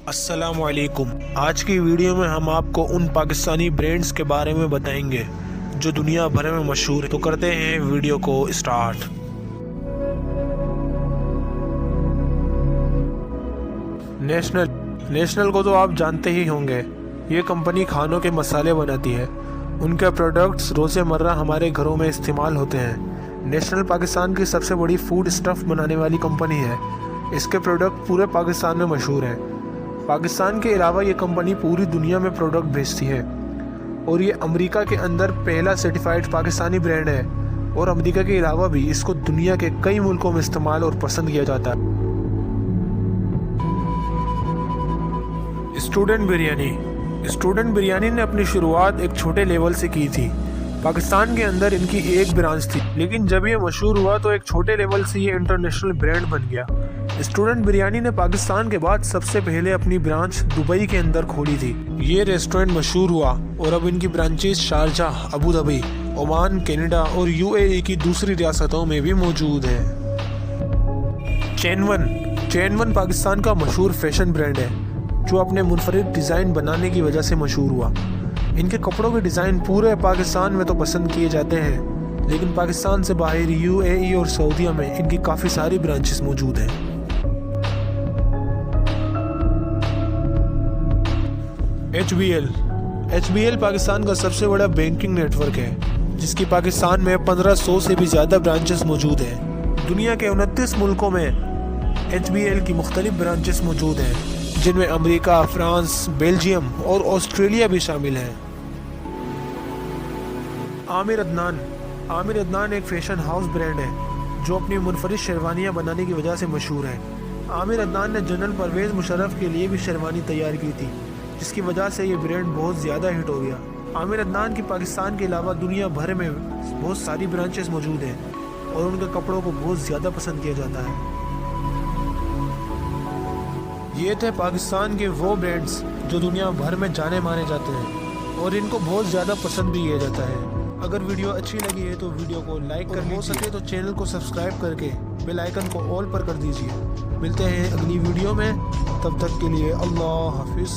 السلام علیکم۔ آج کی ویڈیو میں ہم آپ کو ان پاکستانی برینڈز کے بارے میں بتائیں گے جو دنیا بھر میں مشہور ہیں۔ تو کرتے ہیں ویڈیو کو اسٹارٹ۔ نیشنل کو تو آپ جانتے ہی ہوں گے، یہ کمپنی کھانوں کے مسالے بناتی ہے۔ ان کے پروڈکٹس روزمرہ ہمارے گھروں میں استعمال ہوتے ہیں۔ نیشنل پاکستان کی سب سے بڑی فوڈ اسٹف بنانے والی کمپنی ہے۔ اس کے پروڈکٹ پورے پاکستان میں مشہور ہیں۔ پاکستان کے علاوہ یہ کمپنی پوری دنیا میں پروڈکٹ بھیجتی ہے، اور یہ امریکہ کے اندر پہلا سرٹیفائیڈ پاکستانی برانڈ ہے، اور امریکہ کے علاوہ بھی اس کو دنیا کے کئی ملکوں میں استعمال اور پسند کیا جاتا ہے۔ اسٹوڈنٹ بریانی نے اپنی شروعات ایک چھوٹے لیول سے کی تھی۔ پاکستان کے اندر ان کی ایک برانچ تھی، لیکن جب یہ مشہور ہوا تو ایک چھوٹے لیول سے یہ انٹرنیشنل برانڈ بن گیا۔ اسٹوڈنٹ بریانی نے پاکستان کے بعد سب سے پہلے اپنی برانچ دبئی کے اندر کھولی تھی۔ یہ ریسٹورنٹ مشہور ہوا اور اب ان کی branches Sharjah, Abu Dhabi, Oman, Canada اور UAE کی دوسری ریاستوں میں بھی موجود ہے۔ چین ون پاکستان کا مشہور فیشن برانڈ ہے، جو اپنے منفرد ڈیزائن بنانے کی وجہ سے مشہور ہوا۔ ان کے کپڑوں کے ڈیزائن پورے پاکستان میں تو پسند کیے جاتے ہیں، لیکن پاکستان سے باہر UAE اور سعودیہ میں ان کی کافی ساری برانچز موجود ہیں۔ HBL پاکستان کا سب سے بڑا بینکنگ نیٹ ورک ہے، جس کی پاکستان میں 1500 سے بھی زیادہ برانچز موجود ہیں۔ دنیا کے 29 ملکوں میں HBL کی مختلف برانچز موجود ہیں، جن میں امریکہ، فرانس، بیلجیم اور آسٹریلیا بھی شامل ہیں۔ عامر عدنان ایک فیشن ہاؤس برانڈ ہے، جو اپنی منفرد شیروانیاں بنانے کی وجہ سے مشہور ہے۔ عامر عدنان نے جنرل پرویز مشرف کے لیے بھی شیروانی تیار کی تھی، جس کی وجہ سے یہ برانڈ بہت زیادہ ہٹ ہو گیا۔ عامر عدنان کی پاکستان کے علاوہ دنیا بھر میں بہت ساری برانچز موجود ہیں، اور ان کے کپڑوں کو بہت زیادہ پسند کیا جاتا ہے۔ یہ تھے پاکستان کے وہ برانڈز جو دنیا بھر میں جانے مانے جاتے ہیں، اور ان کو بہت زیادہ پسند بھی کیا جاتا ہے۔ اگر ویڈیو اچھی لگی ہے تو ویڈیو کو لائک کر لیجیے، ہو سکے تو چینل کو سبسکرائب کر کے بیل آئیکن کو آل پر کر دیجیے۔ ملتے ہیں اگلی ویڈیو میں، تب تک کے لیے اللہ حافظ۔